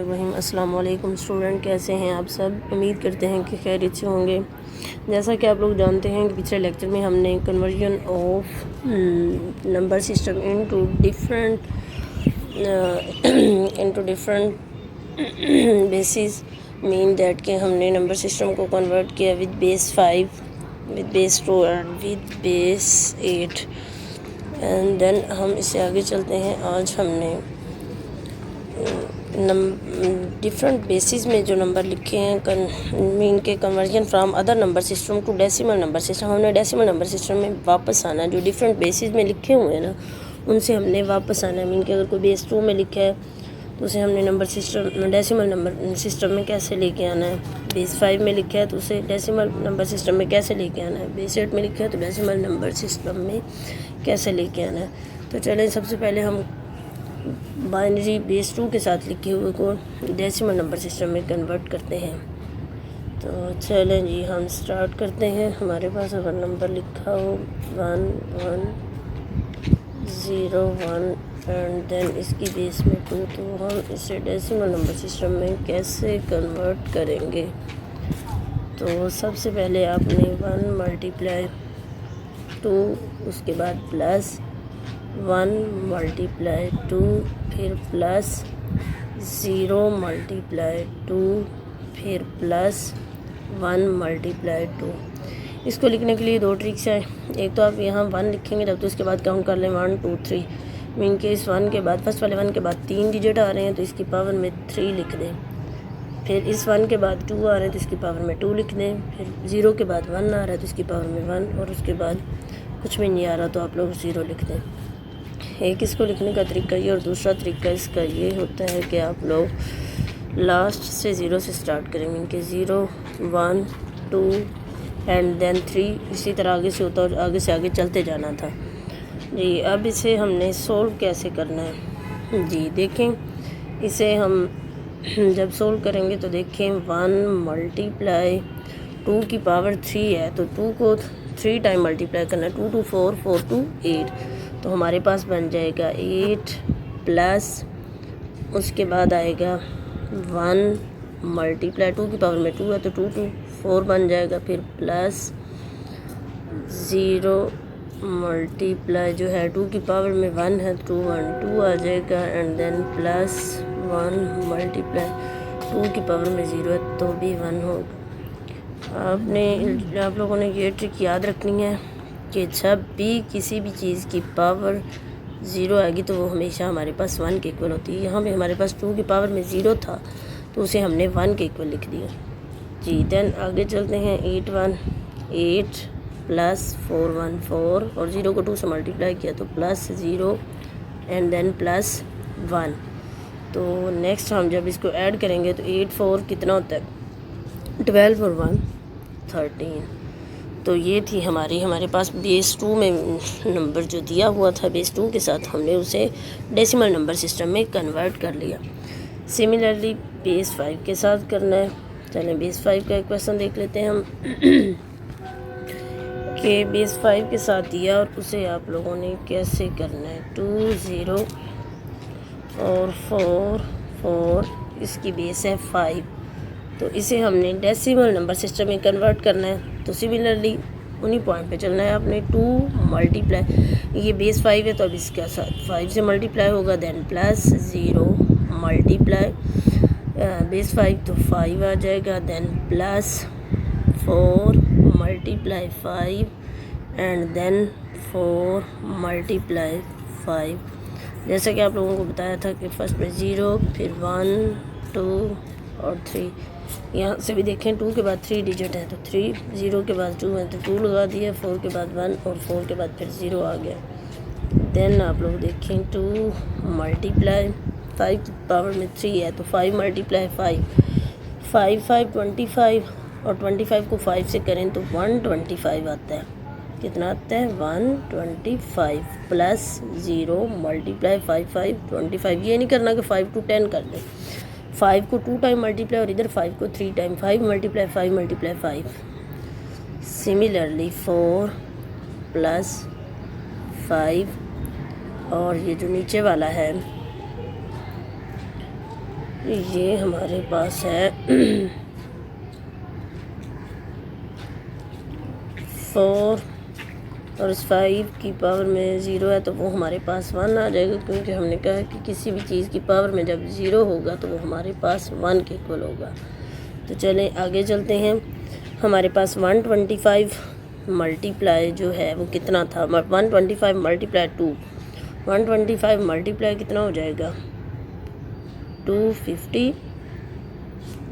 वहीम अस्सलाम वालेकुम स्टूडेंट, कैसे हैं आप सब। उम्मीद करते हैं कि खैरियत से होंगे। जैसा कि आप लोग जानते हैं कि पिछले लेक्चर में हमने conversion of number system into different basis mean that के हमने नंबर सिस्टम को कन्वर्ट किया with base 5, with base 2 and with base 8। And then हम इससे आगे चलते हैं। आज हमने डिफरेंट बेसिस में जो नंबर लिखे हैं मीन के conversion from other number system to decimal number system. हमने डेसिमल नंबर सिस्टम में वापस आना, जो डिफरेंट बेसिस में लिखे हुए हैं ना उनसे हमने वापस आना है। मीन के अगर कोई बेस 2 में लिखा है तो उसे हमने number system decimal number system में कैसे लेके आना है। बेस 5 में लिखा है तो उसे डेसिमल नंबर सिस्टम में कैसे लेके आना है। बेस 8 में लिखा है तो डेसिमल नंबर सिस्टम में कैसे लेके आना है। तो चलें सबसे पहले हम बाइनरी बेस 2 के साथ लिखे हुए को डेसिमल नंबर सिस्टम में कन्वर्ट करते हैं। तो चलें जी हम स्टार्ट करते हैं। हमारे पास अगर नंबर लिखा हो 1 1 0 1 एंड देन इसकी बेस में 2, तो हम इसे डेसिमल नंबर सिस्टम में कैसे कन्वर्ट करेंगे। तो सबसे पहले आपने 1 मल्टीप्लाई 2, उसके बाद प्लस 1 मल्टीप्लाई 2, फिर प्लस 0 मल्टीप्लाई 2, फिर प्लस 1 मल्टीप्लाई 2। इसको लिखने के लिए दो ट्रिक्स हैं। एक तो आप यहाँ 1 लिखेंगे तब तो इसके बाद काउंट कर लें 1 2 3। मीन के इस 1 के बाद फर्स्ट वाले 1 के बाद 3 डिजिट आ रहे हैं तो इसकी पावर में 3 लिख दें। फिर इस 1 के बाद 2 आ रहे हैं तो इसकी पावर में 2 लिख दें। फिर 0 के बाद 1 आ रहा है तो इसकी पावर में 1, और उसके बाद कुछ भी नहीं आ रहा तो आप लोग 0 लिख दें। एक इसको लिखने का तरीका ये, और दूसरा तरीका इसका ये होता है कि आप लोग लास्ट से 0 से स्टार्ट करेंगे। इनके 0 1 2 एंड देन 3, इसी तरह आगे से होता और आगे से आगे चलते जाना था जी। अब इसे हमने सोल्व कैसे करना है जी, देखें। इसे हम जब सोल्व करेंगे तो देखें 1 मल्टीप्लाई 2 की पावर 3 है तो 2 को 3 टाइम मल्टीप्लाई करना है। 2 2 4 4 2 8, तो हमारे पास बन जाएगा 8 प्लस उसके बाद आएगा 1 मल्टीप्लाई 2 की पावर में 2 है तो 2 2 4 बन जाएगा। फिर प्लस 0 मल्टीप्लाई जो है 2 की पावर में 1 है 2 1 2 आ जाएगा। एंड देन प्लस 1 मल्टीप्लाई 2 की पावर में 0 है तो भी 1 होगा। आप लोगों ने ये ट्रिक याद रखनी है कि जब भी किसी भी चीज़ की पावर 0 आएगी तो वो हमेशा हमारे पास 1 के इक्वल होती है। यहाँ पे हमारे पास 2 की पावर में 0 था तो उसे हमने 1 के इक्वल लिख दिया जी। देन आगे चलते हैं 8 1 8 प्लस 4 1 4, और 0 को 2 से मल्टीप्लाई किया तो प्लस 0 एंड देन प्लस 1। तो नेक्स्ट हम जब इसको ऐड करेंगे तो 8 4 कितना होता है 12 और 1 13। तो ये थी हमारे पास बेस 2 में नंबर जो दिया हुआ था बेस 2 के साथ हमने उसे डेसिमल नंबर सिस्टम में कन्वर्ट कर लिया। सिमिलरली बेस 5 के साथ करना है। चलें बेस 5 का एक क्वेश्चन देख लेते हैं हम कि बेस 5 के साथ दिया और उसे आप लोगों ने कैसे करना है। 2 0 और 4 4, इसकी बेस है 5, तो इसे हमने डेसिमल नंबर सिस्टम में कन्वर्ट करना है। तो सिमिलरली उन्हीं पॉइंट पे चलना है आपने। 2 मल्टीप्लाई, ये बेस 5 है तो अब इसके साथ 5 से मल्टीप्लाई होगा, देन प्लस 0 मल्टीप्लाई बेस 5 तो 5 आ जाएगा, then plus 4 multiply 5 and then 4 multiply 5। जैसा कि आप लोगों को बताया था कि फर्स्ट में 0 फिर 1 2 और 3। यहाँ से भी देखें 2 के बाद 3 डिजिट है तो 3, 0 के बाद 2 है तो 2 लगा दिया, 4 के बाद 1 और 4 के बाद फिर 0 आ गया। देन आप लोग देखें 2 मल्टीप्लाई 5 की पावर में 3 है तो 5 मल्टीप्लाई 5 5 5 25, और 25 को 5 से करें तो 125 आता है। कितना आता है 125 प्लस 0 मल्टीप्लाई 5 5 25। ये नहीं करना कि 5 to 10 कर दें। 5 को 2 टाइम मल्टीप्लाई और इधर 5 को 3 time, 5 multiply 5 multiply 5। Similarly 4 plus 5, और ये जो नीचे वाला है ये हमारे पास है 4 और इस 5 की पावर में 0 है तो वो हमारे पास 1 आ जाएगा, क्योंकि हमने कहा कि किसी भी चीज़ की पावर में जब 0 होगा तो वो हमारे पास 1 के इक्वल होगा। तो चलें आगे चलते हैं। हमारे पास 125 मल्टीप्लाई जो है वो कितना था, 125 मल्टीप्लाई 2, 125 मल्टीप्लाई कितना हो जाएगा 250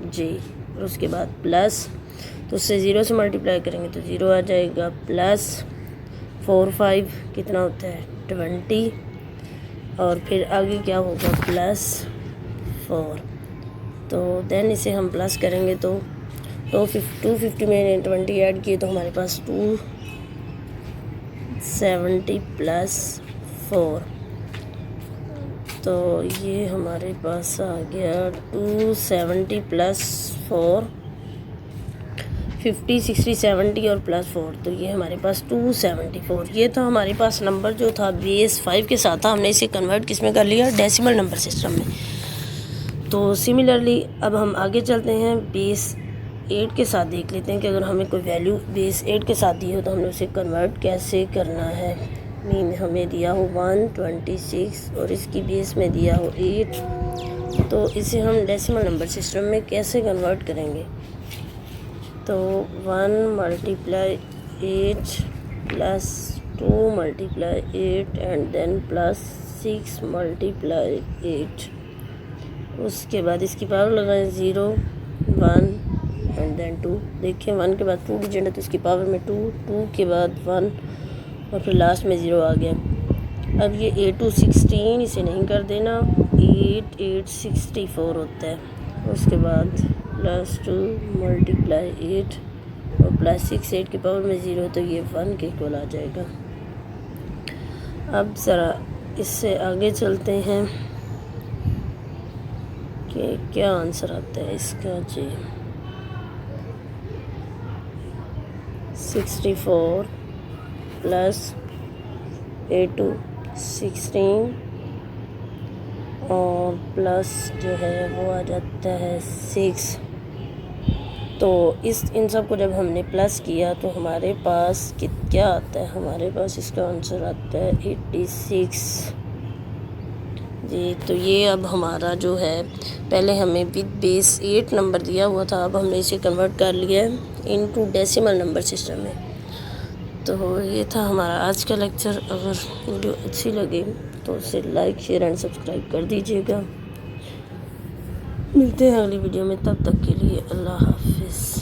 जी, और उसके बाद प्लस, तो उससे 0 से मल्टीप्लाई करेंगे तो 0 आ जाएगा, प्लस 4 5 कितना होता है 20, और फिर आगे क्या होगा प्लस 4। तो देन इसे हम प्लस करेंगे तो 250 में 20 ऐड किए तो हमारे पास 270 प्लस 4, तो ये हमारे पास आ गया 270 प्लस 4, 50 60 70 और प्लस 4, तो ये हमारे पास 274। ये तो हमारे पास नंबर जो था बेस 5 के साथ था, हमने इसे कन्वर्ट किस में कर लिया, डेसिमल नंबर सिस्टम में। तो सिमिलरली अब हम आगे चलते हैं, बेस 8 के साथ देख लेते हैं कि अगर हमें कोई वैल्यू बेस 8 के साथ दी हो तो हमने उसे कन्वर्ट कैसे करना है। मीन हमें दिया हो 126 और इसकी बेस में दिया हो 8, तो इसे हम डेसिमल नंबर सिस्टम में कैसे कन्वर्ट करेंगे। तो 1 multiply 8 plus 2 multiply 8 and then plus 6 multiply 8, उसके बाद इसकी पावर लगाएं 0 1 एंड देन 2। देखिए 1 के बाद 2 डिजिट है तो इसकी पावर में 2, 2 के बाद 1 और फिर लास्ट में 0 आ गया। अब ये 8 2 16, इसे नहीं कर देना, 8 8 64 होता है, उसके बाद प्लस 2 मल्टीप्लाई 8 और प्लस 6, 8 की पावर में 0 तो ये 1 के इक्वल आ जाएगा। अब ज़रा इससे आगे चलते हैं कि क्या आंसर आता है इसका जी। 64 प्लस 8 2 16 और प्लस जो है वो आ जाता है 6। तो इन सब को जब हमने प्लस किया तो हमारे पास क्या आता है, हमारे पास इसका आंसर आता है 86 जी। तो ये अब हमारा जो है, पहले हमें विद बेस 8 नंबर दिया हुआ था, अब हमने इसे कन्वर्ट कर लिया है इनटू डेसिमल नंबर सिस्टम में। तो ये था हमारा आज का लेक्चर। अगर वीडियो अच्छी लगे तो उसे लाइक शेयर एंड सब्सक्राइब कर दीजिएगा। मिलते हैं अगली वीडियो में, तब तक के लिए अल्लाह हाफिज़।